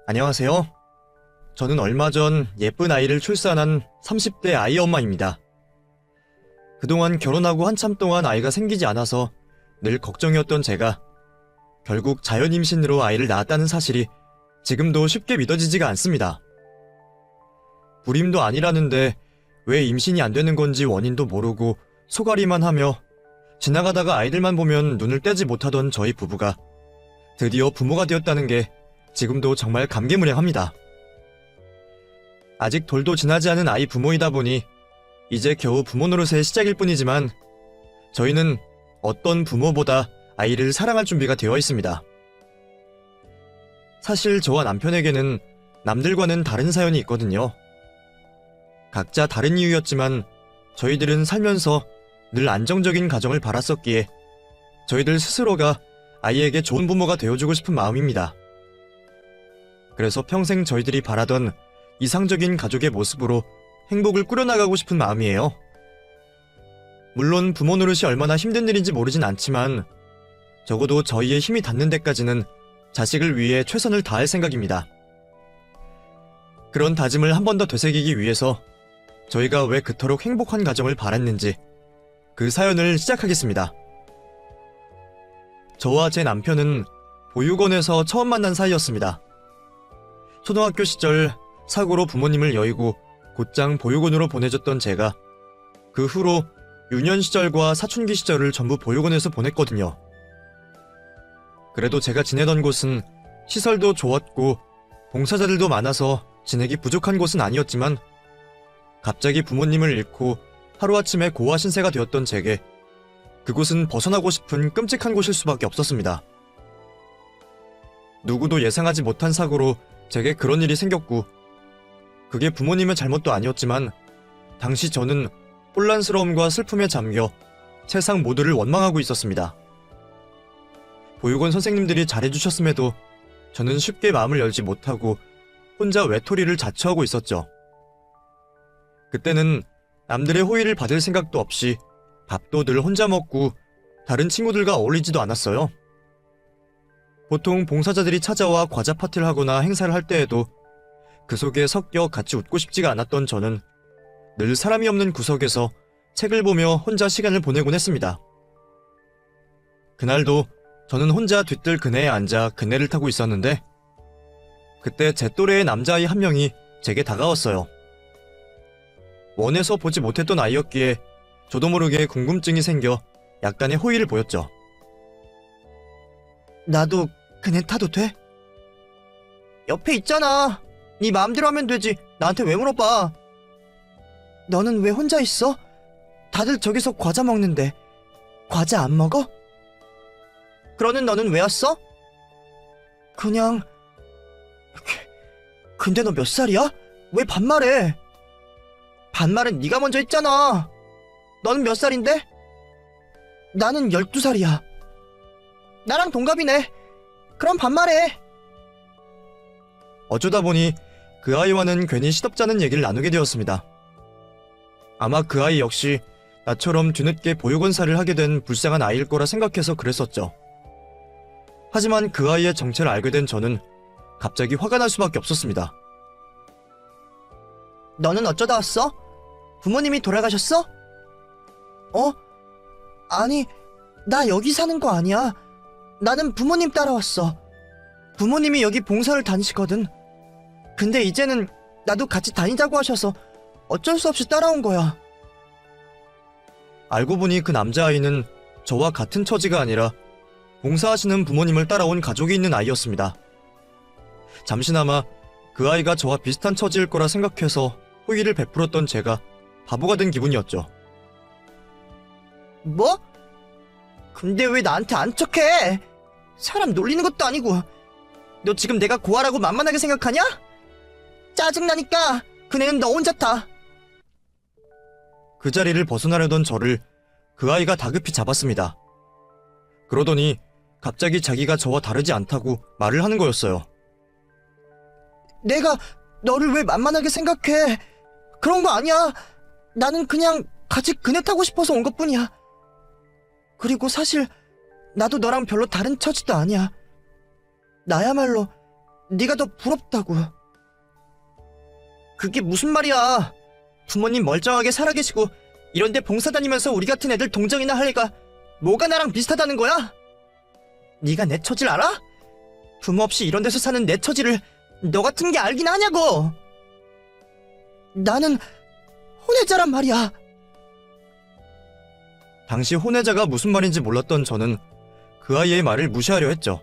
안녕하세요. 저는 얼마 전 예쁜 아이를 출산한 30대 아이 엄마입니다. 그동안 결혼하고 한참 동안 아이가 생기지 않아서 늘 걱정이었던 제가 결국 자연 임신으로 아이를 낳았다는 사실이 지금도 쉽게 믿어지지가 않습니다. 불임도 아니라는데 왜 임신이 안 되는 건지 원인도 모르고 소가리만 하며 지나가다가 아이들만 보면 눈을 떼지 못하던 저희 부부가 드디어 부모가 되었다는 게 지금도 정말 감개무량합니다. 아직 돌도 지나지 않은 아이 부모이다 보니 이제 겨우 부모 노릇의 시작일 뿐이지만 저희는 어떤 부모보다 아이를 사랑할 준비가 되어 있습니다. 사실 저와 남편에게는 남들과는 다른 사연이 있거든요. 각자 다른 이유였지만 저희들은 살면서 늘 안정적인 가정을 바랐었기에 저희들 스스로가 아이에게 좋은 부모가 되어주고 싶은 마음입니다. 그래서 평생 저희들이 바라던 이상적인 가족의 모습으로 행복을 꾸려나가고 싶은 마음이에요. 물론 부모 노릇이 얼마나 힘든 일인지 모르진 않지만 적어도 저희의 힘이 닿는 데까지는 자식을 위해 최선을 다할 생각입니다. 그런 다짐을 한 번 더 되새기기 위해서 저희가 왜 그토록 행복한 가정을 바랐는지 그 사연을 시작하겠습니다. 저와 제 남편은 보육원에서 처음 만난 사이였습니다. 초등학교 시절 사고로 부모님을 여의고 곧장 보육원으로 보내줬던 제가 그 후로 유년 시절과 사춘기 시절을 전부 보육원에서 보냈거든요. 그래도 제가 지내던 곳은 시설도 좋았고 봉사자들도 많아서 지내기 부족한 곳은 아니었지만 갑자기 부모님을 잃고 하루아침에 고아 신세가 되었던 제게 그곳은 벗어나고 싶은 끔찍한 곳일 수밖에 없었습니다. 누구도 예상하지 못한 사고로 제게 그런 일이 생겼고 그게 부모님의 잘못도 아니었지만 당시 저는 혼란스러움과 슬픔에 잠겨 세상 모두를 원망하고 있었습니다. 보육원 선생님들이 잘해주셨음에도 저는 쉽게 마음을 열지 못하고 혼자 외톨이를 자처하고 있었죠. 그때는 남들의 호의를 받을 생각도 없이 밥도 늘 혼자 먹고 다른 친구들과 어울리지도 않았어요. 보통 봉사자들이 찾아와 과자 파티를 하거나 행사를 할 때에도 그 속에 섞여 같이 웃고 싶지가 않았던 저는 늘 사람이 없는 구석에서 책을 보며 혼자 시간을 보내곤 했습니다. 그날도 저는 혼자 뒤뜰 그네에 앉아 그네를 타고 있었는데 그때 제 또래의 남자아이 한 명이 제게 다가왔어요. 원해서 보지 못했던 아이였기에 저도 모르게 궁금증이 생겨 약간의 호의를 보였죠. 나도 그네 타도 돼? 옆에 있잖아. 네 마음대로 하면 되지. 나한테 왜 물어봐? 너는 왜 혼자 있어? 다들 저기서 과자 먹는데 과자 안 먹어? 그러는 너는 왜 왔어? 그냥... 근데 너 몇 살이야? 왜 반말해? 반말은 네가 먼저 했잖아. 너는 몇 살인데? 나는 12살이야. 나랑 동갑이네. 그럼 반말해. 어쩌다 보니 그 아이와는 괜히 시덥잖은 얘기를 나누게 되었습니다. 아마 그 아이 역시 나처럼 뒤늦게 보육원살이를 하게 된 불쌍한 아이일 거라 생각해서 그랬었죠. 하지만 그 아이의 정체를 알게 된 저는 갑자기 화가 날 수밖에 없었습니다. 너는 어쩌다 왔어? 부모님이 돌아가셨어? 아니, 나 여기 사는 거 아니야. 나는 부모님 따라왔어. 부모님이 여기 봉사를 다니시거든. 근데 이제는 나도 같이 다니자고 하셔서 어쩔 수 없이 따라온 거야. 알고 보니 그 남자아이는 저와 같은 처지가 아니라 봉사하시는 부모님을 따라온 가족이 있는 아이였습니다. 잠시나마 그 아이가 저와 비슷한 처지일 거라 생각해서 호의를 베풀었던 제가 바보가 된 기분이었죠. 뭐? 근데 왜 나한테 안 척해? 사람 놀리는 것도 아니고. 너 지금 내가 고아라고 만만하게 생각하냐? 짜증나니까 그네는 너 혼자 타. 그 자리를 벗어나려던 저를 그 아이가 다급히 잡았습니다. 그러더니 갑자기 자기가 저와 다르지 않다고 말을 하는 거였어요. 내가 너를 왜 만만하게 생각해? 그런 거 아니야. 나는 그냥 같이 그네 타고 싶어서 온 것뿐이야. 그리고 사실 나도 너랑 별로 다른 처지도 아니야. 나야말로 네가 더 부럽다고. 그게 무슨 말이야. 부모님 멀쩡하게 살아계시고 이런데 봉사 다니면서 우리 같은 애들 동정이나 할 애가 뭐가 나랑 비슷하다는 거야? 네가 내 처지를 알아? 부모 없이 이런 데서 사는 내 처지를 너 같은 게 알긴 하냐고. 나는 혼외자란 말이야. 당시 혼외자가 무슨 말인지 몰랐던 저는 그 아이의 말을 무시하려 했죠.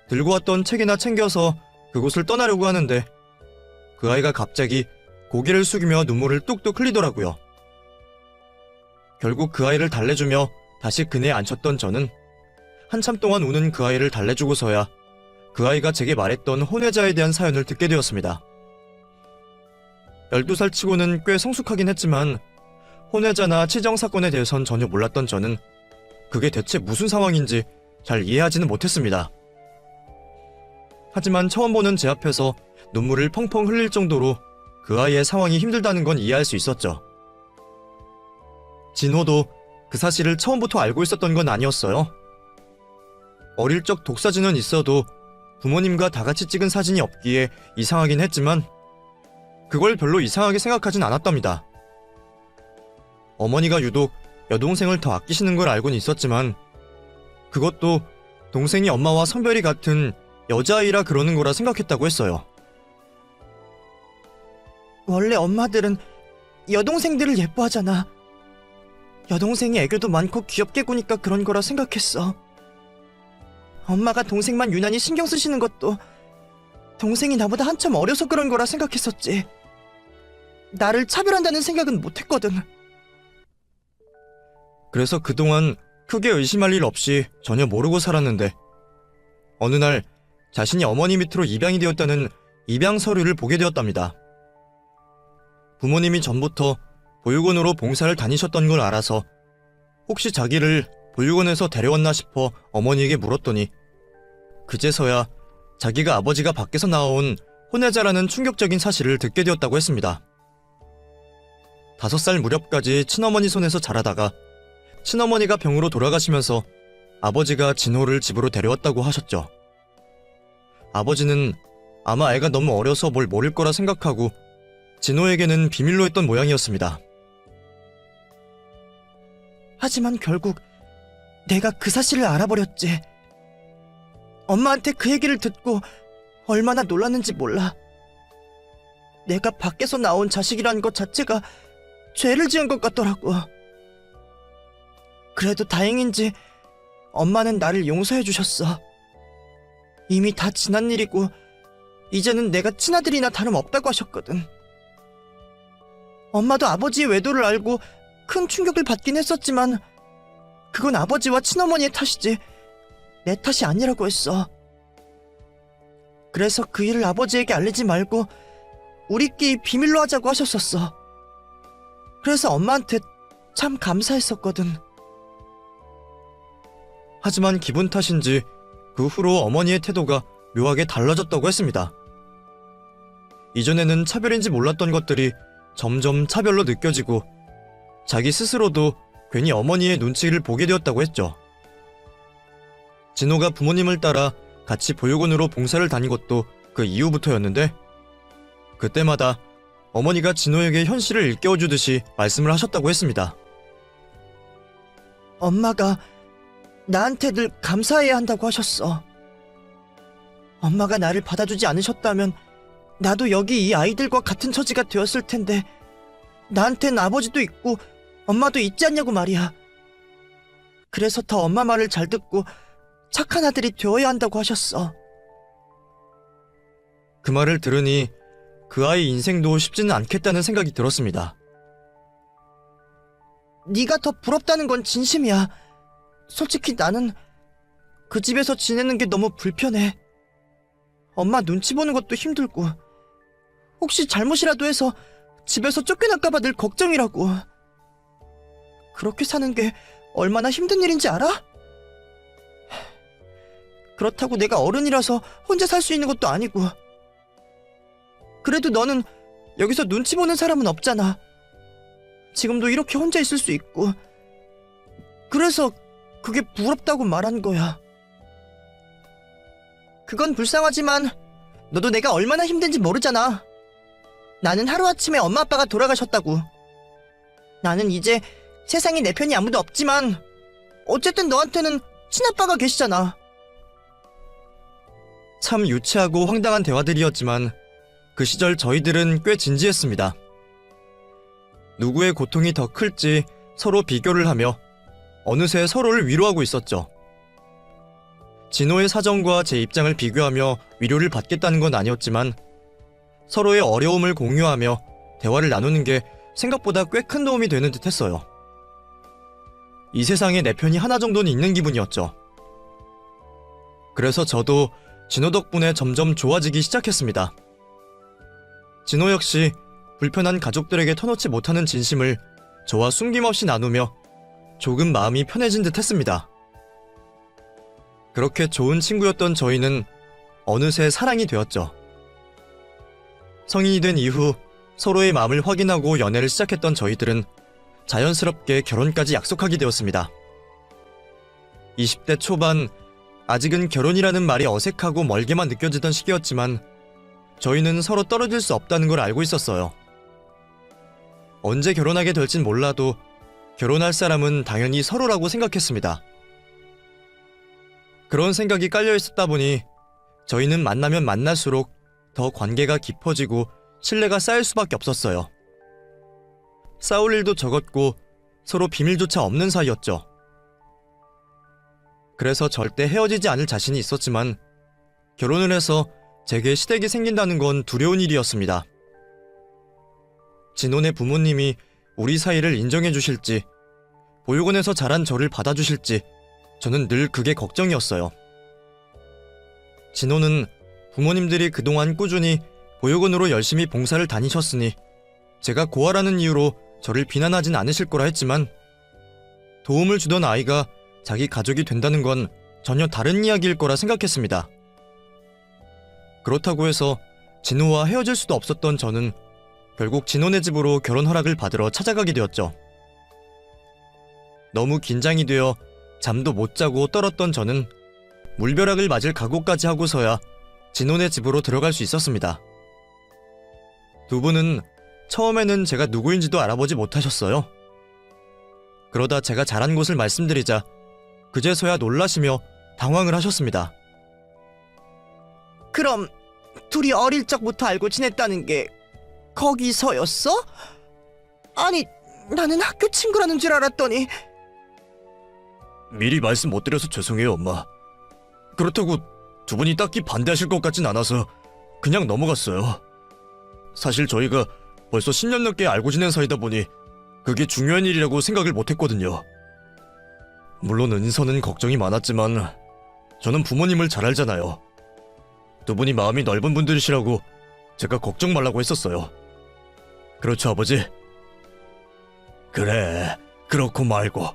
들고 왔던 책이나 챙겨서 그곳을 떠나려고 하는데 그 아이가 갑자기 고개를 숙이며 눈물을 뚝뚝 흘리더라고요. 결국 그 아이를 달래주며 다시 그네에 앉혔던 저는 한참 동안 우는 그 아이를 달래주고서야 그 아이가 제게 말했던 혼외자에 대한 사연을 듣게 되었습니다. 12살 치고는 꽤 성숙하긴 했지만 혼외자나 치정 사건에 대해선 전혀 몰랐던 저는 그게 대체 무슨 상황인지 잘 이해하지는 못했습니다. 하지만 처음 보는 제 앞에서 눈물을 펑펑 흘릴 정도로 그 아이의 상황이 힘들다는 건 이해할 수 있었죠. 진호도 그 사실을 처음부터 알고 있었던 건 아니었어요. 어릴 적 독사진은 있어도 부모님과 다 같이 찍은 사진이 없기에 이상하긴 했지만 그걸 별로 이상하게 생각하진 않았답니다. 어머니가 유독 여동생을 더 아끼시는 걸 알고는 있었지만 그것도 동생이 엄마와 성별이 같은 여자아이라 그러는 거라 생각했다고 했어요. 원래 엄마들은 여동생들을 예뻐하잖아. 여동생이 애교도 많고 귀엽게 구니까 그런 거라 생각했어. 엄마가 동생만 유난히 신경 쓰시는 것도 동생이 나보다 한참 어려서 그런 거라 생각했었지. 나를 차별한다는 생각은 못했거든. 그래서 그동안 크게 의심할 일 없이 전혀 모르고 살았는데 어느 날 자신이 어머니 밑으로 입양이 되었다는 입양 서류를 보게 되었답니다. 부모님이 전부터 보육원으로 봉사를 다니셨던 걸 알아서 혹시 자기를 보육원에서 데려왔나 싶어 어머니에게 물었더니 그제서야 자기가 아버지가 밖에서 나온 혼외자라는 충격적인 사실을 듣게 되었다고 했습니다. 5살 무렵까지 친어머니 손에서 자라다가 친어머니가 병으로 돌아가시면서 아버지가 진호를 집으로 데려왔다고 하셨죠. 아버지는 아마 애가 너무 어려서 뭘 모를 거라 생각하고 진호에게는 비밀로 했던 모양이었습니다. 하지만 결국 내가 그 사실을 알아버렸지. 엄마한테 그 얘기를 듣고 얼마나 놀랐는지 몰라. 내가 밖에서 나온 자식이라는 것 자체가 죄를 지은 것 같더라고. 그래도 다행인지 엄마는 나를 용서해 주셨어. 이미 다 지난 일이고 이제는 내가 친아들이나 다름없다고 하셨거든. 엄마도 아버지의 외도를 알고 큰 충격을 받긴 했었지만 그건 아버지와 친어머니의 탓이지 내 탓이 아니라고 했어. 그래서 그 일을 아버지에게 알리지 말고 우리끼리 비밀로 하자고 하셨었어. 그래서 엄마한테 참 감사했었거든. 하지만 기분 탓인지 그 후로 어머니의 태도가 묘하게 달라졌다고 했습니다. 이전에는 차별인지 몰랐던 것들이 점점 차별로 느껴지고 자기 스스로도 괜히 어머니의 눈치를 보게 되었다고 했죠. 진호가 부모님을 따라 같이 보육원으로 봉사를 다닌 것도 그 이후부터였는데 그때마다 어머니가 진호에게 현실을 일깨워주듯이 말씀을 하셨다고 했습니다. 엄마가 나한테 늘 감사해야 한다고 하셨어. 엄마가 나를 받아주지 않으셨다면 나도 여기 이 아이들과 같은 처지가 되었을 텐데 나한텐 아버지도 있고 엄마도 있지 않냐고 말이야. 그래서 더 엄마 말을 잘 듣고 착한 아들이 되어야 한다고 하셨어. 그 말을 들으니 그 아이 인생도 쉽지는 않겠다는 생각이 들었습니다. 네가 더 부럽다는 건 진심이야. 솔직히 나는 그 집에서 지내는 게 너무 불편해. 엄마 눈치 보는 것도 힘들고 혹시 잘못이라도 해서 집에서 쫓겨날까봐 늘 걱정이라고. 그렇게 사는 게 얼마나 힘든 일인지 알아? 그렇다고 내가 어른이라서 혼자 살 수 있는 것도 아니고. 그래도 너는 여기서 눈치 보는 사람은 없잖아. 지금도 이렇게 혼자 있을 수 있고. 그래서 그게 부럽다고 말한 거야. 그건 불쌍하지만 너도 내가 얼마나 힘든지 모르잖아. 나는 하루아침에 엄마 아빠가 돌아가셨다고. 나는 이제 세상에 내 편이 아무도 없지만 어쨌든 너한테는 친아빠가 계시잖아. 참 유치하고 황당한 대화들이었지만 그 시절 저희들은 꽤 진지했습니다. 누구의 고통이 더 클지 서로 비교를 하며 어느새 서로를 위로하고 있었죠. 진호의 사정과 제 입장을 비교하며 위로를 받겠다는 건 아니었지만 서로의 어려움을 공유하며 대화를 나누는 게 생각보다 꽤 큰 도움이 되는 듯 했어요. 이 세상에 내 편이 하나 정도는 있는 기분이었죠. 그래서 저도 진호 덕분에 점점 좋아지기 시작했습니다. 진호 역시 불편한 가족들에게 터놓지 못하는 진심을 저와 숨김없이 나누며 조금 마음이 편해진 듯 했습니다. 그렇게 좋은 친구였던 저희는 어느새 사랑이 되었죠. 성인이 된 이후 서로의 마음을 확인하고 연애를 시작했던 저희들은 자연스럽게 결혼까지 약속하게 되었습니다. 20대 초반, 아직은 결혼이라는 말이 어색하고 멀게만 느껴지던 시기였지만 저희는 서로 떨어질 수 없다는 걸 알고 있었어요. 언제 결혼하게 될진 몰라도 결혼할 사람은 당연히 서로라고 생각했습니다. 그런 생각이 깔려 있었다 보니 저희는 만나면 만날수록 더 관계가 깊어지고 신뢰가 쌓일 수밖에 없었어요. 싸울 일도 적었고 서로 비밀조차 없는 사이였죠. 그래서 절대 헤어지지 않을 자신이 있었지만 결혼을 해서 제게 시댁이 생긴다는 건 두려운 일이었습니다. 진혼의 부모님이 우리 사이를 인정해 주실지, 보육원에서 자란 저를 받아주실지 저는 늘 그게 걱정이었어요. 진호는 부모님들이 그동안 꾸준히 보육원으로 열심히 봉사를 다니셨으니 제가 고아라는 이유로 저를 비난하진 않으실 거라 했지만 도움을 주던 아이가 자기 가족이 된다는 건 전혀 다른 이야기일 거라 생각했습니다. 그렇다고 해서 진호와 헤어질 수도 없었던 저는 결국 진호네 집으로 결혼 허락을 받으러 찾아가게 되었죠. 너무 긴장이 되어 잠도 못 자고 떨었던 저는 물벼락을 맞을 각오까지 하고서야 진호네 집으로 들어갈 수 있었습니다. 두 분은 처음에는 제가 누구인지도 알아보지 못하셨어요. 그러다 제가 자란 곳을 말씀드리자 그제서야 놀라시며 당황을 하셨습니다. 그럼 둘이 어릴 적부터 알고 지냈다는 게 거기서였어? 아니, 나는 학교 친구라는 줄 알았더니. 미리 말씀 못 드려서 죄송해요, 엄마. 그렇다고 두 분이 딱히 반대하실 것 같진 않아서 그냥 넘어갔어요. 사실 저희가 벌써 10년 넘게 알고 지낸 사이다 보니 그게 중요한 일이라고 생각을 못했거든요. 물론 은서는 걱정이 많았지만 저는 부모님을 잘 알잖아요. 두 분이 마음이 넓은 분들이시라고 제가 걱정 말라고 했었어요. 그렇죠, 아버지? 그래, 그렇고 말고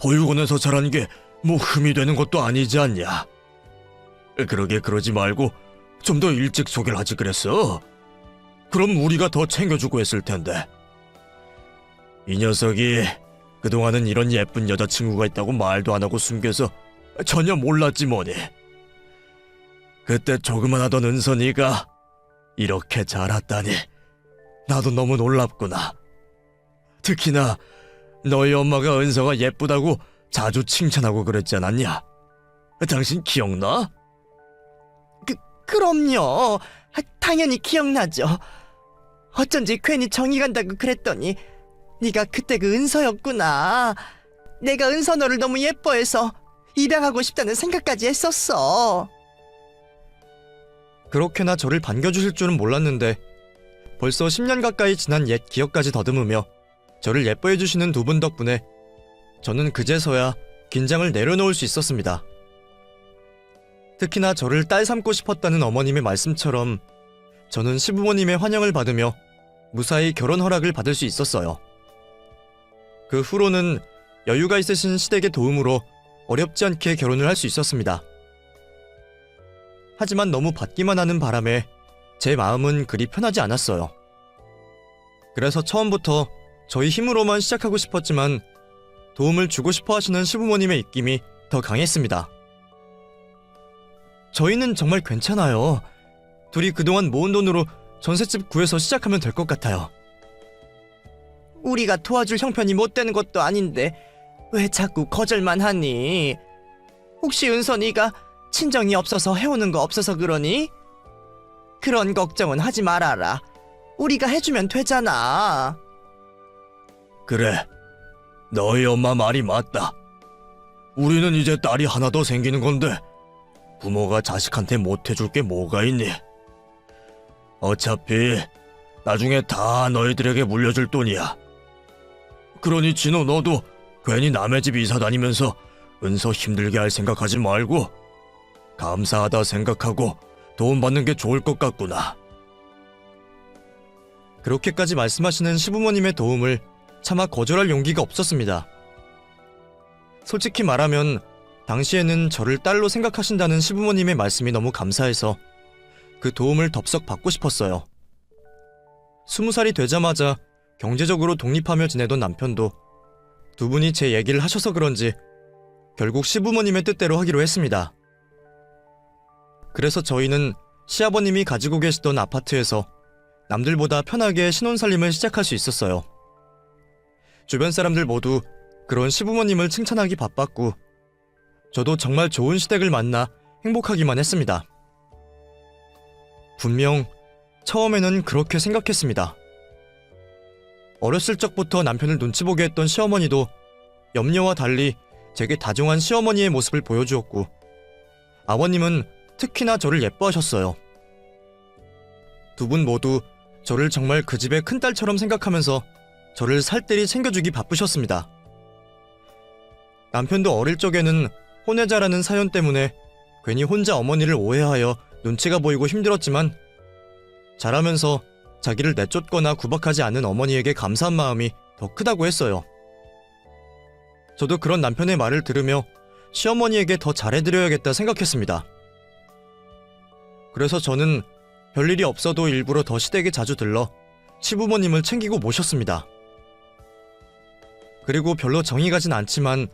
보육원에서 자란 게 뭐 흠이 되는 것도 아니지 않냐. 그러게 그러지 말고 좀 더 일찍 소개를 하지 그랬어. 그럼 우리가 더 챙겨주고 했을 텐데. 이 녀석이 그동안은 이런 예쁜 여자친구가 있다고 말도 안 하고 숨겨서 전혀 몰랐지 뭐니. 그때 조그만 하던 은선이가 이렇게 자랐다니 나도 너무 놀랍구나. 특히나 너희 엄마가 은서가 예쁘다고 자주 칭찬하고 그랬지 않았냐? 당신 기억나? 그럼요. 당연히 기억나죠. 어쩐지 괜히 정이 간다고 그랬더니 네가 그때 그 은서였구나. 내가 은서 너를 너무 예뻐해서 입양하고 싶다는 생각까지 했었어. 그렇게나 저를 반겨주실 줄은 몰랐는데 벌써 10년 가까이 지난 옛 기억까지 더듬으며 저를 예뻐해주시는 두 분 덕분에 저는 그제서야 긴장을 내려놓을 수 있었습니다. 특히나 저를 딸 삼고 싶었다는 어머님의 말씀처럼 저는 시부모님의 환영을 받으며 무사히 결혼 허락을 받을 수 있었어요. 그 후로는 여유가 있으신 시댁의 도움으로 어렵지 않게 결혼을 할 수 있었습니다. 하지만 너무 받기만 하는 바람에 제 마음은 그리 편하지 않았어요. 그래서 처음부터 저희 힘으로만 시작하고 싶었지만 도움을 주고 싶어 하시는 시부모님의 입김이 더 강했습니다. 저희는 정말 괜찮아요. 둘이 그동안 모은 돈으로 전셋집 구해서 시작하면 될 것 같아요. 우리가 도와줄 형편이 못 되는 것도 아닌데 왜 자꾸 거절만 하니? 혹시 은선이가 친정이 없어서 해오는 거 없어서 그러니? 그런 걱정은 하지 말아라. 우리가 해주면 되잖아. 그래, 너희 엄마 말이 맞다. 우리는 이제 딸이 하나 더 생기는 건데 부모가 자식한테 못 해줄 게 뭐가 있니? 어차피 나중에 다 너희들에게 물려줄 돈이야. 그러니 진호, 너도 괜히 남의 집 이사 다니면서 은서 힘들게 할 생각하지 말고 감사하다 생각하고 도움받는 게 좋을 것 같구나. 그렇게까지 말씀하시는 시부모님의 도움을 차마 거절할 용기가 없었습니다. 솔직히 말하면 당시에는 저를 딸로 생각하신다는 시부모님의 말씀이 너무 감사해서 그 도움을 덥석 받고 싶었어요. 20살이 되자마자 경제적으로 독립하며 지내던 남편도 두 분이 제 얘기를 하셔서 그런지 결국 시부모님의 뜻대로 하기로 했습니다. 그래서 저희는 시아버님이 가지고 계시던 아파트에서 남들보다 편하게 신혼살림을 시작할 수 있었어요. 주변 사람들 모두 그런 시부모님을 칭찬하기 바빴고 저도 정말 좋은 시댁을 만나 행복하기만 했습니다. 분명 처음에는 그렇게 생각했습니다. 어렸을 적부터 남편을 눈치 보게 했던 시어머니도 염려와 달리 제게 다정한 시어머니의 모습을 보여주었고 아버님은 특히나 저를 예뻐하셨어요. 두 분 모두 저를 정말 그 집의 큰딸처럼 생각하면서 저를 살뜰히 챙겨주기 바쁘셨습니다. 남편도 어릴 적에는 혼외자라는 사연 때문에 괜히 혼자 어머니를 오해하여 눈치가 보이고 힘들었지만 자라면서 자기를 내쫓거나 구박하지 않은 어머니에게 감사한 마음이 더 크다고 했어요. 저도 그런 남편의 말을 들으며 시어머니에게 더 잘해드려야겠다 생각했습니다. 그래서 저는 별일이 없어도 일부러 더 시댁에 자주 들러 시부모님을 챙기고 모셨습니다. 그리고 별로 정이 가진 않지만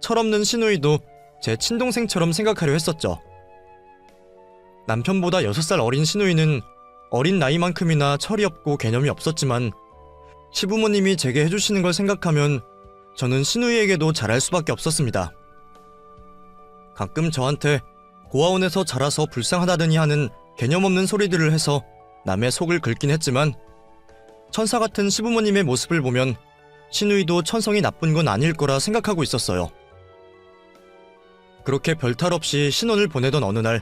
철없는 시누이도 제 친동생처럼 생각하려 했었죠. 남편보다 6살 어린 시누이는 어린 나이만큼이나 철이 없고 개념이 없었지만 시부모님이 제게 해주시는 걸 생각하면 저는 시누이에게도 잘할 수밖에 없었습니다. 가끔 저한테 고아원에서 자라서 불쌍하다더니 하는 개념 없는 소리들을 해서 남의 속을 긁긴 했지만 천사 같은 시부모님의 모습을 보면 시누이도 천성이 나쁜 건 아닐 거라 생각하고 있었어요. 그렇게 별탈 없이 신혼을 보내던 어느 날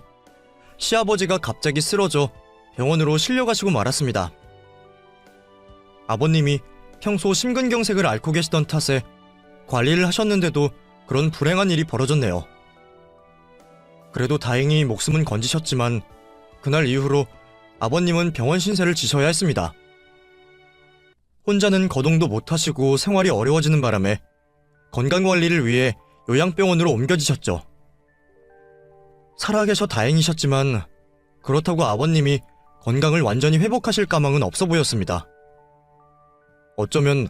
시아버지가 갑자기 쓰러져 병원으로 실려가시고 말았습니다. 아버님이 평소 심근경색을 앓고 계시던 탓에 관리를 하셨는데도 그런 불행한 일이 벌어졌네요. 그래도 다행히 목숨은 건지셨지만 그날 이후로 아버님은 병원 신세를 지셔야 했습니다. 혼자는 거동도 못하시고 생활이 어려워지는 바람에 건강관리를 위해 요양병원으로 옮겨지셨죠. 살아계셔 다행이셨지만 그렇다고 아버님이 건강을 완전히 회복하실 가망은 없어 보였습니다. 어쩌면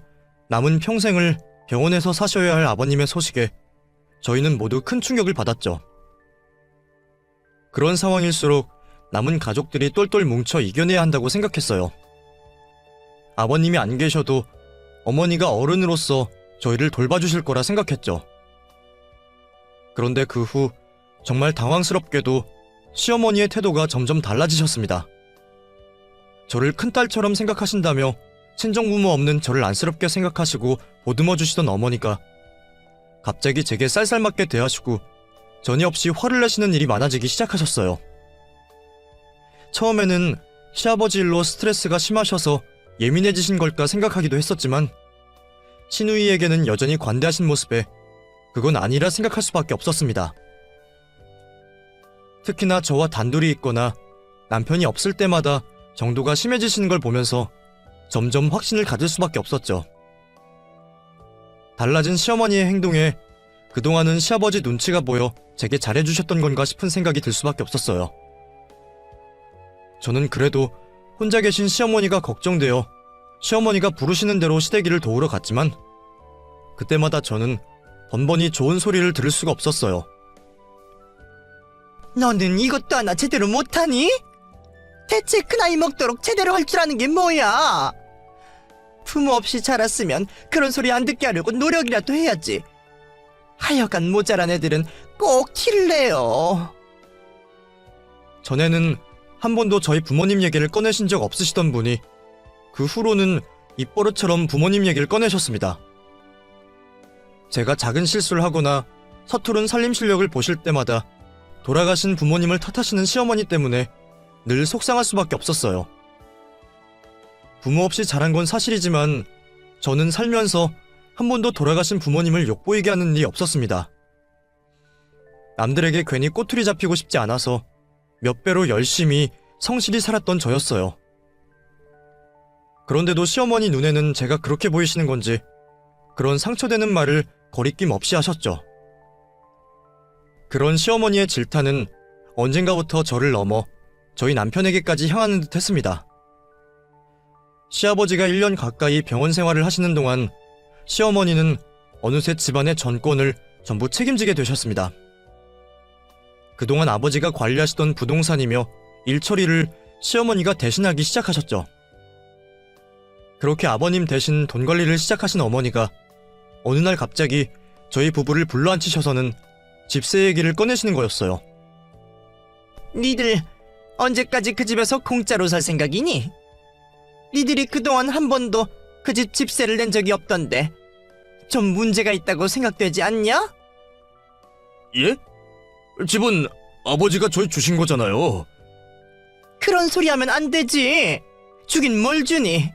남은 평생을 병원에서 사셔야 할 아버님의 소식에 저희는 모두 큰 충격을 받았죠. 그런 상황일수록 남은 가족들이 똘똘 뭉쳐 이겨내야 한다고 생각했어요. 아버님이 안 계셔도 어머니가 어른으로서 저희를 돌봐주실 거라 생각했죠. 그런데 그 후 정말 당황스럽게도 시어머니의 태도가 점점 달라지셨습니다. 저를 큰딸처럼 생각하신다며 친정부모 없는 저를 안쓰럽게 생각하시고 보듬어 주시던 어머니가 갑자기 제게 쌀쌀맞게 대하시고 전혀 없이 화를 내시는 일이 많아지기 시작하셨어요. 처음에는 시아버지 일로 스트레스가 심하셔서 예민해지신 걸까 생각하기도 했었지만 시누이에게는 여전히 관대하신 모습에 그건 아니라 생각할 수밖에 없었습니다. 특히나 저와 단둘이 있거나 남편이 없을 때마다 정도가 심해지시는 걸 보면서 점점 확신을 가질 수밖에 없었죠. 달라진 시어머니의 행동에 그동안은 시아버지 눈치가 보여 제게 잘해주셨던 건가 싶은 생각이 들 수밖에 없었어요. 저는 그래도 혼자 계신 시어머니가 걱정되어 시어머니가 부르시는 대로 시댁일을 도우러 갔지만 그때마다 저는 번번이 좋은 소리를 들을 수가 없었어요. 너는 이것도 하나 제대로 못하니? 대체 그 나이 먹도록 제대로 할 줄 아는 게 뭐야? 부모 없이 자랐으면 그런 소리 안 듣게 하려고 노력이라도 해야지. 하여간 모자란 애들은 꼭 티를 내요. 전에는 한 번도 저희 부모님 얘기를 꺼내신 적 없으시던 분이 그 후로는 입버릇처럼 부모님 얘기를 꺼내셨습니다. 제가 작은 실수를 하거나 서투른 살림 실력을 보실 때마다 돌아가신 부모님을 탓하시는 시어머니 때문에 늘 속상할 수밖에 없었어요. 부모 없이 자란 건 사실이지만 저는 살면서 한 번도 돌아가신 부모님을 욕보이게 하는 일이 없었습니다. 남들에게 괜히 꼬투리 잡히고 싶지 않아서 몇 배로 열심히 성실히 살았던 저였어요. 그런데도 시어머니 눈에는 제가 그렇게 보이시는 건지 그런 상처되는 말을 거리낌 없이 하셨죠. 그런 시어머니의 질타는 언젠가부터 저를 넘어 저희 남편에게까지 향하는 듯 했습니다. 시아버지가 1년 가까이 병원 생활을 하시는 동안 시어머니는 어느새 집안의 전권을 전부 책임지게 되셨습니다. 그동안 아버지가 관리하시던 부동산이며 일처리를 시어머니가 대신하기 시작하셨죠. 그렇게 아버님 대신 돈 관리를 시작하신 어머니가 어느 날 갑자기 저희 부부를 불러앉히셔서는 집세 얘기를 꺼내시는 거였어요. 니들 언제까지 그 집에서 공짜로 살 생각이니? 니들이 그동안 한 번도 그 집 집세를 낸 적이 없던데 좀 문제가 있다고 생각되지 않냐? 예? 집은 아버지가 저희 주신 거잖아요. 그런 소리 하면 안 되지. 주긴 뭘 주니?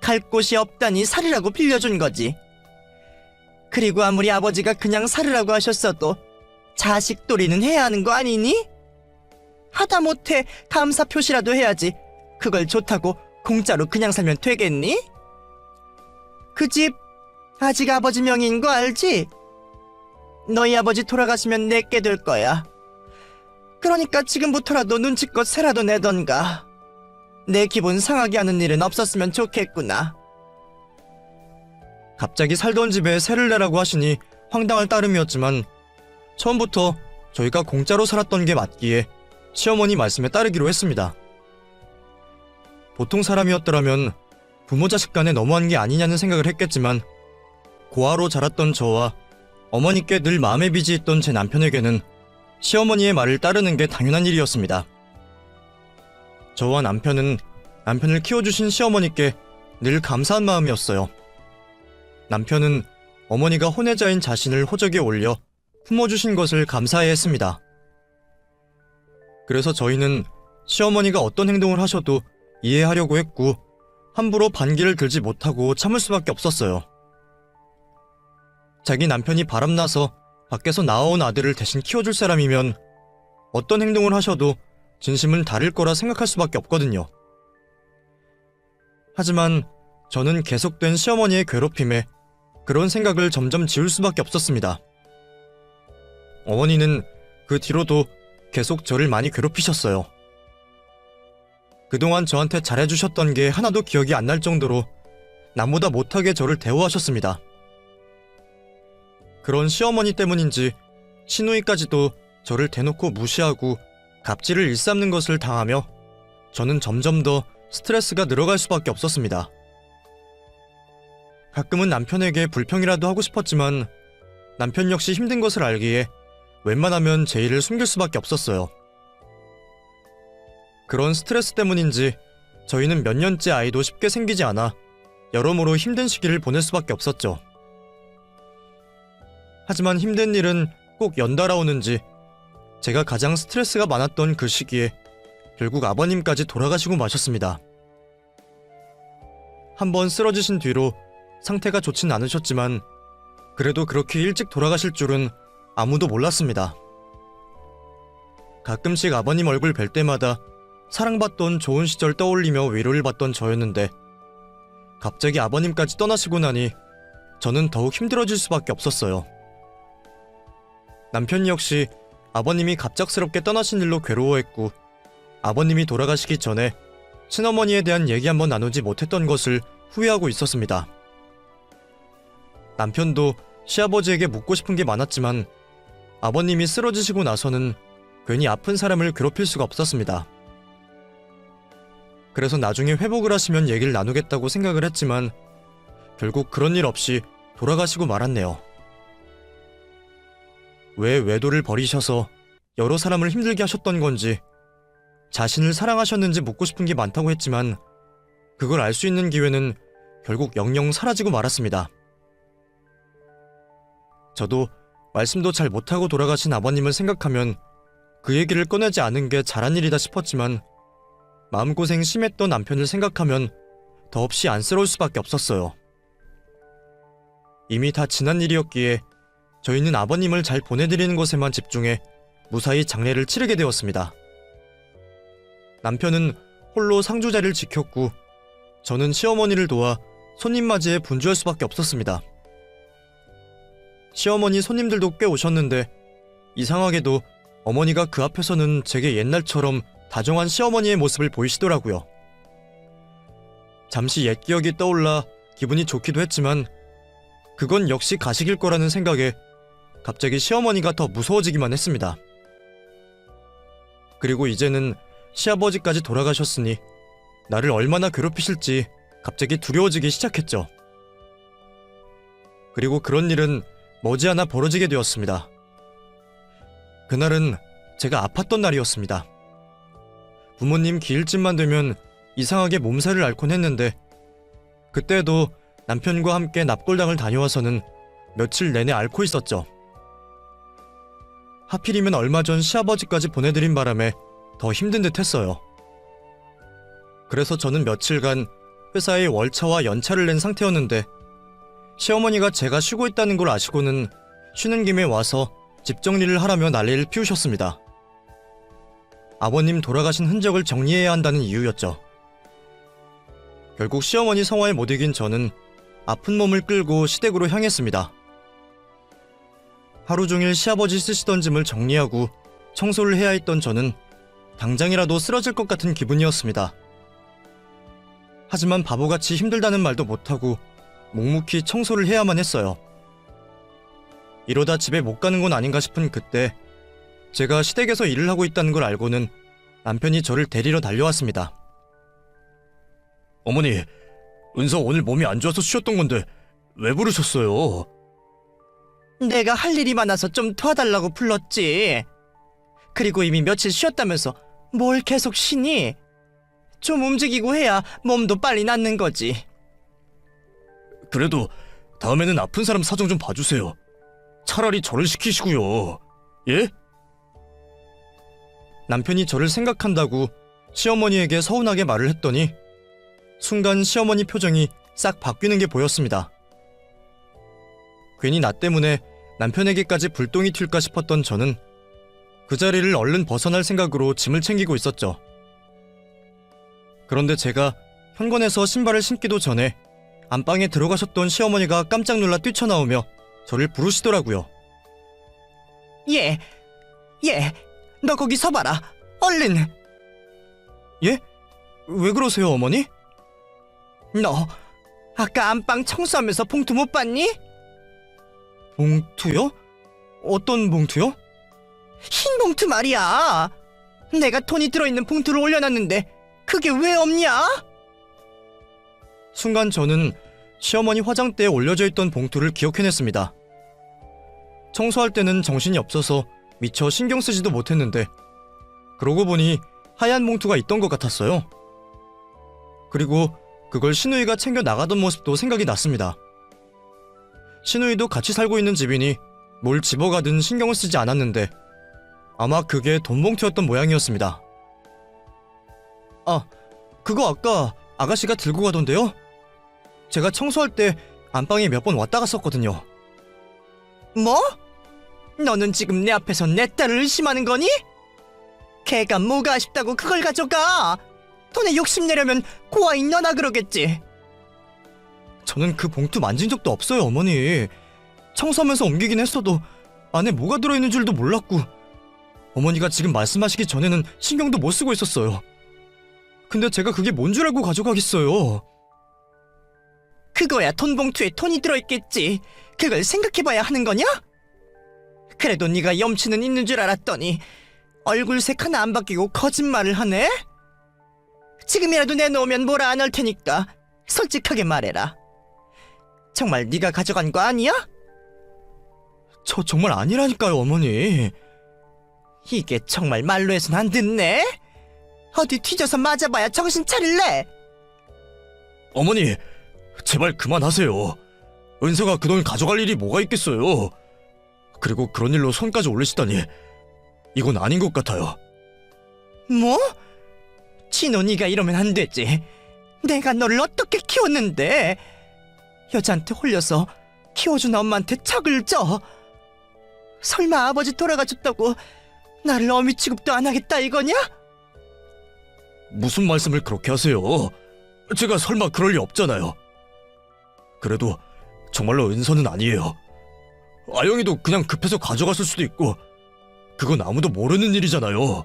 갈 곳이 없다니 살으라고 빌려준 거지. 그리고 아무리 아버지가 그냥 살으라고 하셨어도 자식돌이는 해야 하는 거 아니니? 하다못해 감사 표시라도 해야지. 그걸 좋다고 공짜로 그냥 살면 되겠니? 그 집 아직 아버지 명의인 거 알지? 너희 아버지 돌아가시면 내게 될 거야. 그러니까 지금부터라도 눈치껏 세라도 내던가. 내 기분 상하게 하는 일은 없었으면 좋겠구나. 갑자기 살던 집에 세를 내라고 하시니 황당할 따름이었지만 처음부터 저희가 공짜로 살았던 게 맞기에 시어머니 말씀에 따르기로 했습니다. 보통 사람이었더라면 부모 자식 간에 너무한 게 아니냐는 생각을 했겠지만 고아로 자랐던 저와 어머니께 늘 마음의 빚이 있던 제 남편에게는 시어머니의 말을 따르는 게 당연한 일이었습니다. 저와 남편은 남편을 키워주신 시어머니께 늘 감사한 마음이었어요. 남편은 어머니가 혼외자인 자신을 호적에 올려 품어주신 것을 감사해했습니다. 그래서 저희는 시어머니가 어떤 행동을 하셔도 이해하려고 했고 함부로 반기를 들지 못하고 참을 수밖에 없었어요. 자기 남편이 바람나서 밖에서 나와온 아들을 대신 키워줄 사람이면 어떤 행동을 하셔도 진심은 다를 거라 생각할 수밖에 없거든요. 하지만 저는 계속된 시어머니의 괴롭힘에 그런 생각을 점점 지울 수밖에 없었습니다. 어머니는 그 뒤로도 계속 저를 많이 괴롭히셨어요. 그동안 저한테 잘해주셨던 게 하나도 기억이 안 날 정도로 남보다 못하게 저를 대우하셨습니다. 그런 시어머니 때문인지 시누이까지도 저를 대놓고 무시하고 갑질을 일삼는 것을 당하며 저는 점점 더 스트레스가 늘어갈 수밖에 없었습니다. 가끔은 남편에게 불평이라도 하고 싶었지만 남편 역시 힘든 것을 알기에 웬만하면 제 일을 숨길 수밖에 없었어요. 그런 스트레스 때문인지 저희는 몇 년째 아이도 쉽게 생기지 않아 여러모로 힘든 시기를 보낼 수밖에 없었죠. 하지만 힘든 일은 꼭 연달아 오는지 제가 가장 스트레스가 많았던 그 시기에 결국 아버님까지 돌아가시고 마셨습니다. 한번 쓰러지신 뒤로 상태가 좋진 않으셨지만 그래도 그렇게 일찍 돌아가실 줄은 아무도 몰랐습니다. 가끔씩 아버님 얼굴 뵐 때마다 사랑받던 좋은 시절 떠올리며 위로를 받던 저였는데 갑자기 아버님까지 떠나시고 나니 저는 더욱 힘들어질 수밖에 없었어요. 남편 역시 아버님이 갑작스럽게 떠나신 일로 괴로워했고 아버님이 돌아가시기 전에 친어머니에 대한 얘기 한번 나누지 못했던 것을 후회하고 있었습니다. 남편도 시아버지에게 묻고 싶은 게 많았지만 아버님이 쓰러지시고 나서는 괜히 아픈 사람을 괴롭힐 수가 없었습니다. 그래서 나중에 회복을 하시면 얘기를 나누겠다고 생각을 했지만 결국 그런 일 없이 돌아가시고 말았네요. 왜 외도를 버리셔서 여러 사람을 힘들게 하셨던 건지, 자신을 사랑하셨는지 묻고 싶은 게 많다고 했지만 그걸 알 수 있는 기회는 결국 영영 사라지고 말았습니다. 저도 말씀도 잘 못하고 돌아가신 아버님을 생각하면 그 얘기를 꺼내지 않은 게 잘한 일이다 싶었지만 마음고생 심했던 남편을 생각하면 더없이 안쓰러울 수밖에 없었어요. 이미 다 지난 일이었기에 저희는 아버님을 잘 보내드리는 것에만 집중해 무사히 장례를 치르게 되었습니다. 남편은 홀로 상주자리를 지켰고 저는 시어머니를 도와 손님 맞이에 분주할 수밖에 없었습니다. 시어머니 손님들도 꽤 오셨는데 이상하게도 어머니가 그 앞에서는 제게 옛날처럼 다정한 시어머니의 모습을 보이시더라고요. 잠시 옛 기억이 떠올라 기분이 좋기도 했지만 그건 역시 가식일 거라는 생각에 갑자기 시어머니가 더 무서워지기만 했습니다. 그리고 이제는 시아버지까지 돌아가셨으니 나를 얼마나 괴롭히실지 갑자기 두려워지기 시작했죠. 그리고 그런 일은 머지않아 벌어지게 되었습니다. 그날은 제가 아팠던 날이었습니다. 부모님 기일쯤만 되면 이상하게 몸살을 앓곤 했는데 그때도 남편과 함께 납골당을 다녀와서는 며칠 내내 앓고 있었죠. 하필이면 얼마 전 시아버지까지 보내드린 바람에 더 힘든 듯 했어요. 그래서 저는 며칠간 회사에 월차와 연차를 낸 상태였는데 시어머니가 제가 쉬고 있다는 걸 아시고는 쉬는 김에 와서 집 정리를 하라며 난리를 피우셨습니다. 아버님 돌아가신 흔적을 정리해야 한다는 이유였죠. 결국 시어머니 성화에 못 이긴 저는 아픈 몸을 끌고 시댁으로 향했습니다. 하루 종일 시아버지 쓰시던 짐을 정리하고 청소를 해야 했던 저는 당장이라도 쓰러질 것 같은 기분이었습니다. 하지만 바보같이 힘들다는 말도 못하고 묵묵히 청소를 해야만 했어요. 이러다 집에 못 가는 건 아닌가 싶은 그때 제가 시댁에서 일을 하고 있다는 걸 알고는 남편이 저를 데리러 달려왔습니다. 어머니, 은서 오늘 몸이 안 좋아서 쉬었던 건데 왜 부르셨어요? 내가 할 일이 많아서 좀 도와달라고 불렀지. 그리고 이미 며칠 쉬었다면서 뭘 계속 쉬니? 좀 움직이고 해야 몸도 빨리 낫는 거지. 그래도 다음에는 아픈 사람 사정 좀 봐주세요. 차라리 저를 시키시고요. 예? 남편이 저를 생각한다고 시어머니에게 서운하게 말을 했더니 순간 시어머니 표정이 싹 바뀌는 게 보였습니다. 괜히 나 때문에 남편에게까지 불똥이 튈까 싶었던 저는 그 자리를 얼른 벗어날 생각으로 짐을 챙기고 있었죠. 그런데 제가 현관에서 신발을 신기도 전에 안방에 들어가셨던 시어머니가 깜짝 놀라 뛰쳐나오며 저를 부르시더라고요. 예, 너 거기 서봐라. 얼른. 예? 왜 그러세요, 어머니? 너 아까 안방 청소하면서 봉투 못 봤니? 봉투요? 어떤 봉투요? 흰 봉투 말이야. 내가 돈이 들어있는 봉투를 올려놨는데 그게 왜 없냐? 순간 저는 시어머니 화장대에 올려져 있던 봉투를 기억해냈습니다. 청소할 때는 정신이 없어서 미처 신경 쓰지도 못했는데 그러고 보니 하얀 봉투가 있던 것 같았어요. 그리고 그걸 시누이가 챙겨 나가던 모습도 생각이 났습니다. 시누이도 같이 살고 있는 집이니 뭘 집어가든 신경을 쓰지 않았는데 아마 그게 돈 봉투였던 모양이었습니다. 아, 그거 아까 아가씨가 들고 가던데요? 제가 청소할 때 안방에 몇 번 왔다 갔었거든요. 뭐? 너는 지금 내 앞에서 내 딸을 의심하는 거니? 걔가 뭐가 아쉽다고 그걸 가져가? 돈에 욕심내려면 고아인 너나 그러겠지. 저는 그 봉투 만진 적도 없어요, 어머니. 청소하면서 옮기긴 했어도 안에 뭐가 들어있는 줄도 몰랐고 어머니가 지금 말씀하시기 전에는 신경도 못 쓰고 있었어요. 근데 제가 그게 뭔 줄 알고 가져가겠어요. 그거야 돈 봉투에 돈이 들어있겠지. 그걸 생각해봐야 하는 거냐? 그래도 네가 염치는 있는 줄 알았더니 얼굴색 하나 안 바뀌고 거짓말을 하네? 지금이라도 내놓으면 뭐라 안 할 테니까 솔직하게 말해라. 정말 네가 가져간 거 아니야? 저 정말 아니라니까요, 어머니. 이게 정말 말로 해선 안 듣네? 어디 뒤져서 맞아봐야 정신 차릴래? 어머니, 제발 그만하세요. 은서가 그 돈 가져갈 일이 뭐가 있겠어요. 그리고 그런 일로 손까지 올리시다니 이건 아닌 것 같아요. 뭐? 진호 네가 이러면 안 되지. 내가 너를 어떻게 키웠는데? 여자한테 홀려서 키워준 엄마한테 척을 져. 설마 아버지 돌아가셨다고 나를 어미 취급도 안 하겠다 이거냐? 무슨 말씀을 그렇게 하세요? 제가 설마 그럴 리 없잖아요. 그래도 정말로 은서는 아니에요. 아영이도 그냥 급해서 가져갔을 수도 있고 그건 아무도 모르는 일이잖아요.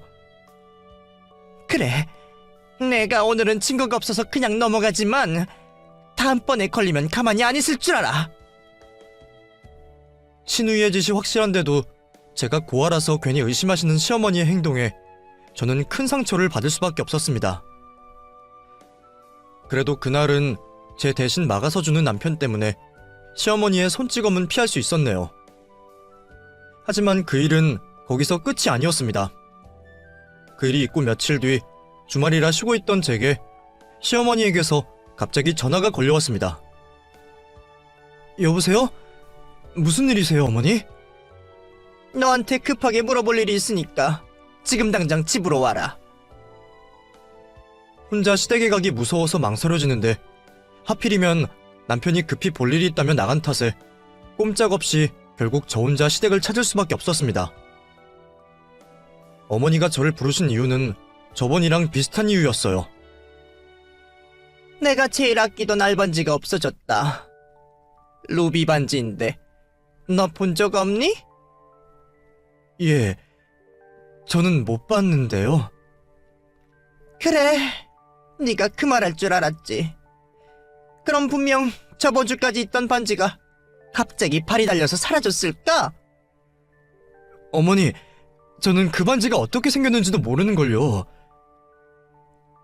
그래, 내가 오늘은 증거가 없어서 그냥 넘어가지만 다음번에 걸리면 가만히 안 있을 줄 알아. 신우이의 짓이 확실한데도 제가 고아라서 괜히 의심하시는 시어머니의 행동에 저는 큰 상처를 받을 수밖에 없었습니다. 그래도 그날은 제 대신 막아서주는 남편 때문에 시어머니의 손찌검은 피할 수 있었네요. 하지만 그 일은 거기서 끝이 아니었습니다. 그 일이 있고 며칠 뒤 주말이라 쉬고 있던 제게 시어머니에게서 갑자기 전화가 걸려왔습니다. 여보세요? 무슨 일이세요, 어머니? 너한테 급하게 물어볼 일이 있으니까 지금 당장 집으로 와라. 혼자 시댁에 가기 무서워서 망설여지는데 하필이면 남편이 급히 볼 일이 있다며 나간 탓에 꼼짝없이 결국 저 혼자 시댁을 찾을 수밖에 없었습니다. 어머니가 저를 부르신 이유는 저번이랑 비슷한 이유였어요. 내가 제일 아끼던 알반지가 없어졌다. 루비 반지인데 너 본 적 없니? 예, 저는 못 봤는데요. 그래, 네가 그 말 할 줄 알았지. 그럼 분명 저번 주까지 있던 반지가 갑자기 발이 달려서 사라졌을까? 어머니, 저는 그 반지가 어떻게 생겼는지도 모르는걸요.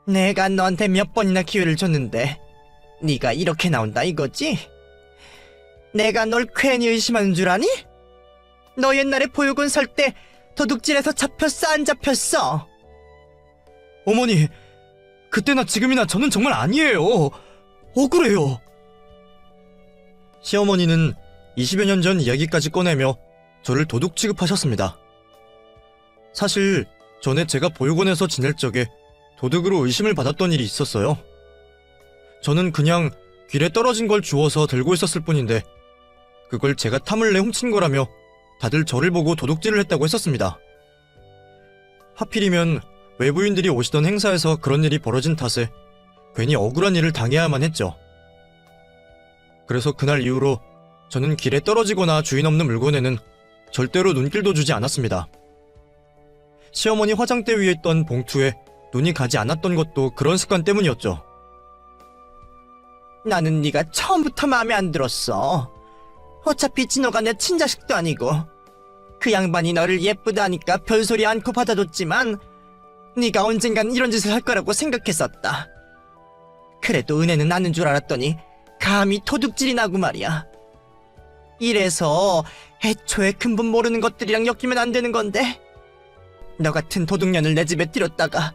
내가 너한테 몇 번이나 기회를 줬는데 네가 이렇게 나온다 이거지? 내가 널 괜히 의심하는 줄 아니? 너 옛날에 보육원 살 때 도둑질해서 잡혔어 안 잡혔어? 어머니, 그때나 지금이나 저는 정말 아니에요. 억울해요. 시어머니는 20여 년 전 이야기까지 꺼내며 저를 도둑 취급하셨습니다. 사실 전에 제가 보육원에서 지낼 적에 도둑으로 의심을 받았던 일이 있었어요. 저는 그냥 길에 떨어진 걸 주워서 들고 있었을 뿐인데 그걸 제가 탐을 내 훔친 거라며 다들 저를 보고 도둑질을 했다고 했었습니다. 하필이면 외부인들이 오시던 행사에서 그런 일이 벌어진 탓에 괜히 억울한 일을 당해야만 했죠. 그래서 그날 이후로 저는 길에 떨어지거나 주인 없는 물건에는 절대로 눈길도 주지 않았습니다. 시어머니 화장대 위에 있던 봉투에 눈이 가지 않았던 것도 그런 습관 때문이었죠. 나는 네가 처음부터 마음에 안 들었어. 어차피 진호가 내 친자식도 아니고 그 양반이 너를 예쁘다니까 별소리 않고 받아줬지만 네가 언젠간 이런 짓을 할 거라고 생각했었다. 그래도 은혜는 나는 줄 알았더니 감히 도둑질이 나고 말이야. 이래서 애초에 근본 모르는 것들이랑 엮이면 안 되는 건데 너 같은 도둑년을 내 집에 들였다가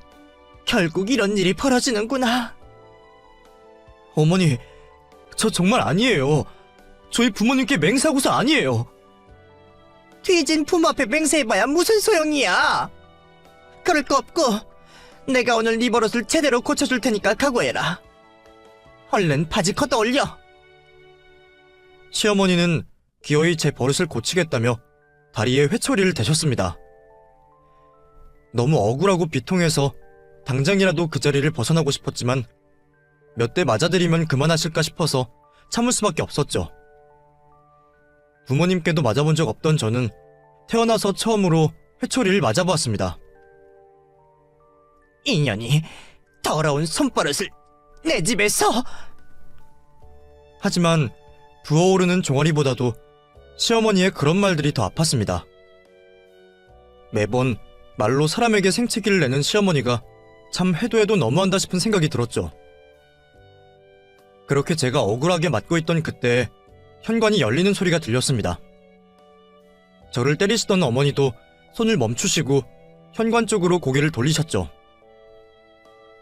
결국 이런 일이 벌어지는구나. 어머니, 저 정말 아니에요. 저희 부모님께 맹세하고서 아니에요. 뒤진 부모 앞에 맹세해봐야 무슨 소용이야. 그럴 거 없고 내가 오늘 네 버릇을 제대로 고쳐줄 테니까 각오해라. 얼른 바지 걷어 올려. 시어머니는 기어이 제 버릇을 고치겠다며 다리에 회초리를 대셨습니다. 너무 억울하고 비통해서 당장이라도 그 자리를 벗어나고 싶었지만 몇 대 맞아들이면 그만하실까 싶어서 참을 수밖에 없었죠. 부모님께도 맞아본 적 없던 저는 태어나서 처음으로 회초리를 맞아보았습니다. 인연이 더러운 손버릇을 내 집에서. 하지만 부어오르는 종아리보다도 시어머니의 그런 말들이 더 아팠습니다. 매번 말로 사람에게 생채기를 내는 시어머니가 참 해도 너무한다 싶은 생각이 들었죠. 그렇게 제가 억울하게 맞고 있던 그때 현관이 열리는 소리가 들렸습니다. 저를 때리시던 어머니도 손을 멈추시고 현관 쪽으로 고개를 돌리셨죠.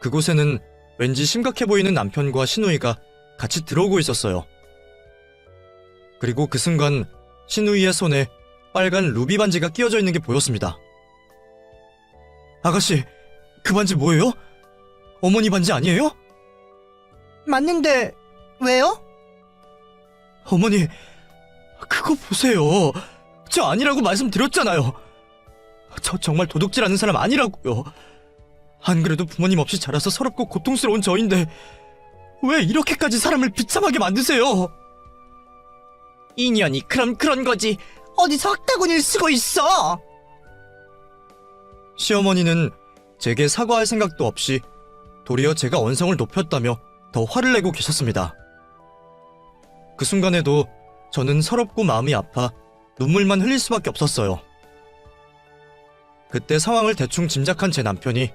그곳에는 왠지 심각해 보이는 남편과 시누이가 같이 들어오고 있었어요. 그리고 그 순간 시누이의 손에 빨간 루비 반지가 끼워져 있는 게 보였습니다. 아가씨, 그 반지 뭐예요? 어머니 반지 아니에요? 맞는데 왜요? 어머니, 그거 보세요. 저 아니라고 말씀드렸잖아요. 저 정말 도둑질하는 사람 아니라고요. 안 그래도 부모님 없이 자라서 서럽고 고통스러운 저인데 왜 이렇게까지 사람을 비참하게 만드세요? 인연이 그런 거지. 어디서 학다구니를 쓰고 있어? 시어머니는 제게 사과할 생각도 없이 도리어 제가 언성을 높였다며 더 화를 내고 계셨습니다. 그 순간에도 저는 서럽고 마음이 아파 눈물만 흘릴 수밖에 없었어요. 그때 상황을 대충 짐작한 제 남편이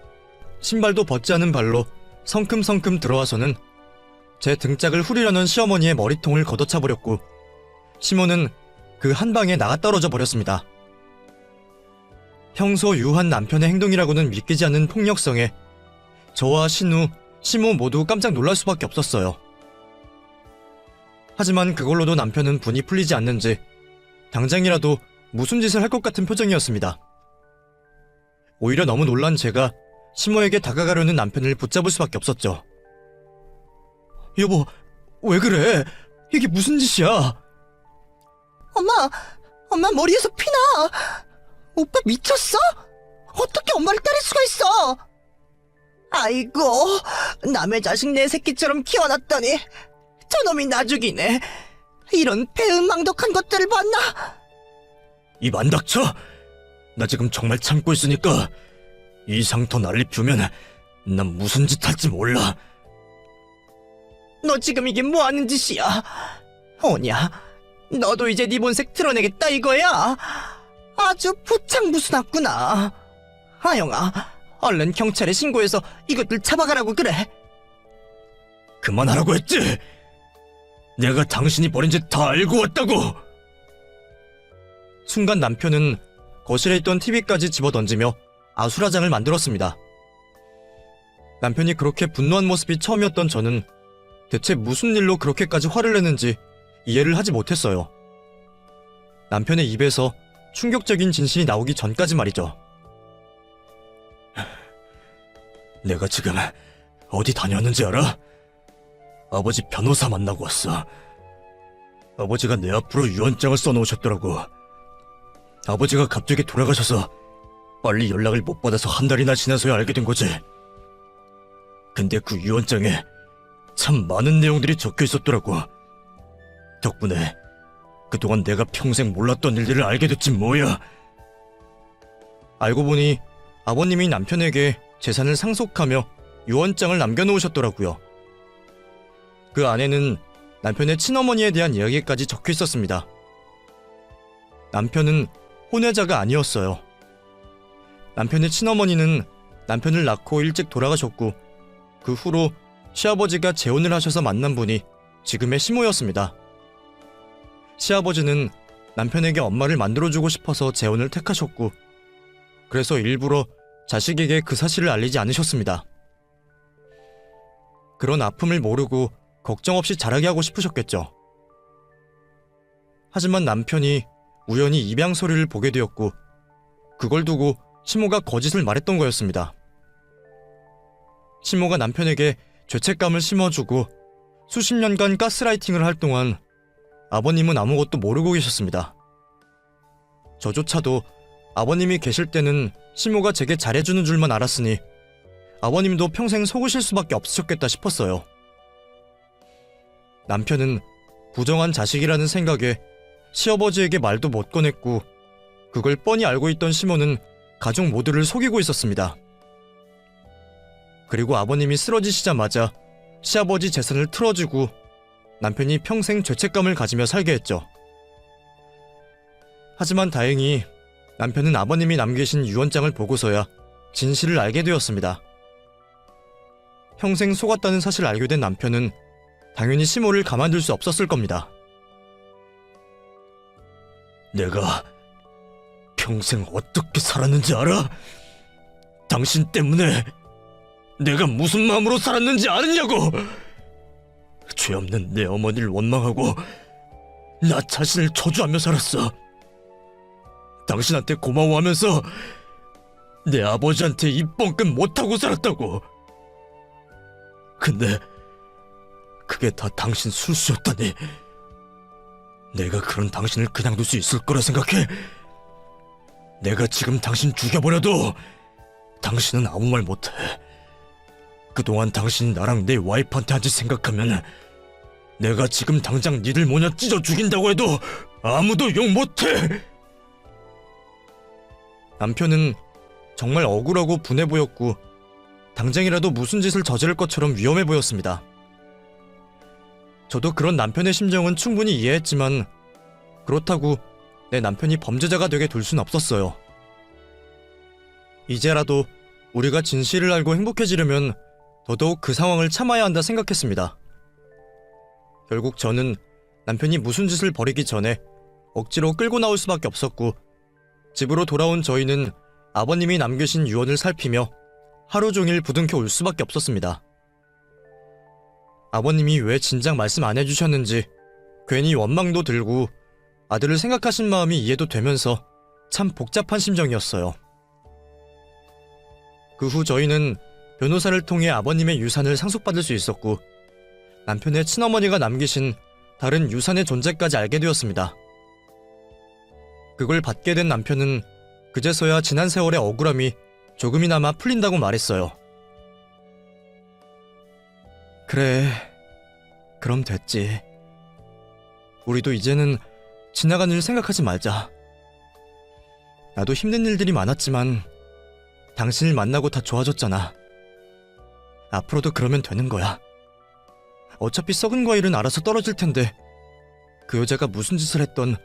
신발도 벗지 않은 발로 성큼성큼 들어와서는 제 등짝을 후리려는 시어머니의 머리통을 걷어차 버렸고 시모는 그 한 방에 나가 떨어져 버렸습니다. 평소 유한 남편의 행동이라고는 믿기지 않는 폭력성에 저와 신우, 시모 모두 깜짝 놀랄 수밖에 없었어요. 하지만 그걸로도 남편은 분이 풀리지 않는지 당장이라도 무슨 짓을 할 것 같은 표정이었습니다. 오히려 너무 놀란 제가 시모에게 다가가려는 남편을 붙잡을 수밖에 없었죠. 여보, 왜 그래? 이게 무슨 짓이야? 엄마 머리에서 피나. 오빠 미쳤어? 어떻게 엄마를 때릴 수가 있어? 아이고, 남의 자식 내 새끼처럼 키워놨더니 저놈이 나죽이네. 이런 배은망덕한 것들을 봤나? 입 안 닥쳐? 나 지금 정말 참고 있으니까 이 상터 난리 피우면 난 무슨 짓 할지 몰라. 너 지금 이게 뭐하는 짓이야? 오냐, 너도 이제 네 본색 드러내겠다 이거야? 아주 부창부수났구나. 아영아, 얼른 경찰에 신고해서 이것들 잡아가라고 그래. 그만하라고 했지? 내가 당신이 벌인 짓 다 알고 왔다고! 순간 남편은 거실에 있던 TV까지 집어던지며 아수라장을 만들었습니다. 남편이 그렇게 분노한 모습이 처음이었던 저는 대체 무슨 일로 그렇게까지 화를 내는지 이해를 하지 못했어요. 남편의 입에서 충격적인 진실이 나오기 전까지 말이죠. 내가 지금 어디 다녀왔는지 알아? 아버지 변호사 만나고 왔어. 아버지가 내 앞으로 유언장을 써놓으셨더라고. 아버지가 갑자기 돌아가셔서 빨리 연락을 못 받아서 한 달이나 지나서야 알게 된 거지. 근데 그 유언장에 참 많은 내용들이 적혀 있었더라고. 덕분에 그동안 내가 평생 몰랐던 일들을 알게 됐지 뭐야. 알고 보니 아버님이 남편에게 재산을 상속하며 유언장을 남겨놓으셨더라고요. 그 안에는 남편의 친어머니에 대한 이야기까지 적혀 있었습니다. 남편은 혼외자가 아니었어요. 남편의 친어머니는 남편을 낳고 일찍 돌아가셨고 그 후로 시아버지가 재혼을 하셔서 만난 분이 지금의 시모였습니다. 시아버지는 남편에게 엄마를 만들어주고 싶어서 재혼을 택하셨고 그래서 일부러 자식에게 그 사실을 알리지 않으셨습니다. 그런 아픔을 모르고 걱정 없이 자라게 하고 싶으셨겠죠. 하지만 남편이 우연히 입양 서류를 보게 되었고 그걸 두고 시모가 거짓을 말했던 거였습니다. 시모가 남편에게 죄책감을 심어주고 수십 년간 가스라이팅을 할 동안 아버님은 아무것도 모르고 계셨습니다. 저조차도 아버님이 계실 때는 시모가 제게 잘해주는 줄만 알았으니 아버님도 평생 속으실 수밖에 없으셨겠다 싶었어요. 남편은 부정한 자식이라는 생각에 시아버지에게 말도 못 꺼냈고 그걸 뻔히 알고 있던 시모는 가족 모두를 속이고 있었습니다. 그리고 아버님이 쓰러지시자마자 시아버지 재산을 틀어주고 남편이 평생 죄책감을 가지며 살게 했죠. 하지만 다행히 남편은 아버님이 남기신 유언장을 보고서야 진실을 알게 되었습니다. 평생 속았다는 사실을 알게 된 남편은 당연히 시모를 가만둘 수 없었을 겁니다. 내가 평생 어떻게 살았는지 알아? 당신 때문에 내가 무슨 마음으로 살았는지 아느냐고! 죄 없는 내 어머니를 원망하고 나 자신을 저주하며 살았어. 당신한테 고마워하면서 내 아버지한테 입 뻥끗 못하고 살았다고. 근데 그게 다 당신 술수였다니. 내가 그런 당신을 그냥 둘 수 있을 거라 생각해? 내가 지금 당신 죽여버려도 당신은 아무 말 못해. 그동안 당신이 나랑 내 와이프한테 한 짓 생각하면 내가 지금 당장 니들 모녀 찢어 죽인다고 해도 아무도 욕 못해. 남편은 정말 억울하고 분해 보였고 당장이라도 무슨 짓을 저지를 것처럼 위험해 보였습니다. 저도 그런 남편의 심정은 충분히 이해했지만 그렇다고 내 남편이 범죄자가 되게 둘 순 없었어요. 이제라도 우리가 진실을 알고 행복해지려면 더더욱 그 상황을 참아야 한다 생각했습니다. 결국 저는 남편이 무슨 짓을 벌이기 전에 억지로 끌고 나올 수밖에 없었고 집으로 돌아온 저희는 아버님이 남기신 유언을 살피며 하루 종일 부둥켜 올 수밖에 없었습니다. 아버님이 왜 진작 말씀 안 해주셨는지 괜히 원망도 들고 아들을 생각하신 마음이 이해도 되면서 참 복잡한 심정이었어요. 그 후 저희는 변호사를 통해 아버님의 유산을 상속받을 수 있었고 남편의 친어머니가 남기신 다른 유산의 존재까지 알게 되었습니다. 그걸 받게 된 남편은 그제서야 지난 세월의 억울함이 조금이나마 풀린다고 말했어요. 그래, 그럼 됐지. 우리도 이제는 지나간 일 생각하지 말자. 나도 힘든 일들이 많았지만 당신을 만나고 다 좋아졌잖아. 앞으로도 그러면 되는 거야. 어차피 썩은 과일은 알아서 떨어질 텐데 그 여자가 무슨 짓을 했던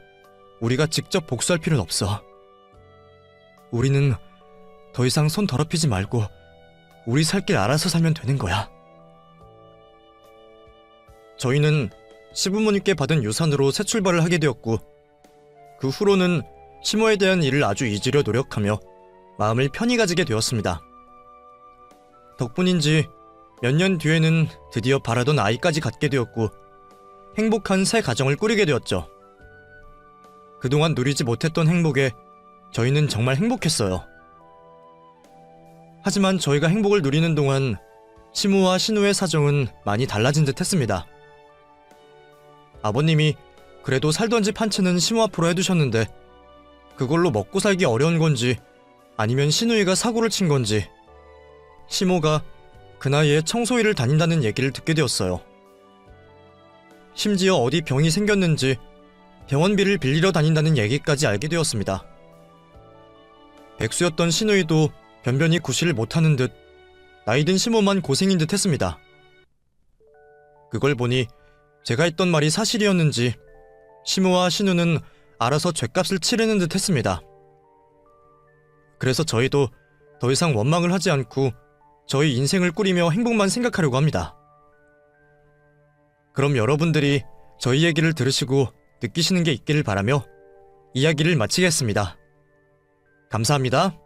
우리가 직접 복수할 필요는 없어. 우리는 더 이상 손 더럽히지 말고 우리 살 길 알아서 살면 되는 거야. 저희는 시부모님께 받은 유산으로 새 출발을 하게 되었고 그 후로는 시모에 대한 일을 아주 잊으려 노력하며 마음을 편히 가지게 되었습니다. 덕분인지 몇 년 뒤에는 드디어 바라던 아이까지 갖게 되었고 행복한 새 가정을 꾸리게 되었죠. 그동안 누리지 못했던 행복에 저희는 정말 행복했어요. 하지만 저희가 행복을 누리는 동안 시모와 신우의 사정은 많이 달라진 듯 했습니다. 아버님이 그래도 살던 집 한 채는 시모 앞으로 해두셨는데 그걸로 먹고 살기 어려운 건지 아니면 신우이가 사고를 친 건지 시모가 그 나이에 청소일을 다닌다는 얘기를 듣게 되었어요. 심지어 어디 병이 생겼는지 병원비를 빌리러 다닌다는 얘기까지 알게 되었습니다. 백수였던 신우이도 변변히 구실을 못하는 듯 나이든 시모만 고생인 듯 했습니다. 그걸 보니 제가 했던 말이 사실이었는지 시모와 신우는 알아서 죗값을 치르는 듯 했습니다. 그래서 저희도 더 이상 원망을 하지 않고 저희 인생을 꾸리며 행복만 생각하려고 합니다. 그럼 여러분들이 저희 얘기를 들으시고 느끼시는 게 있기를 바라며 이야기를 마치겠습니다. 감사합니다.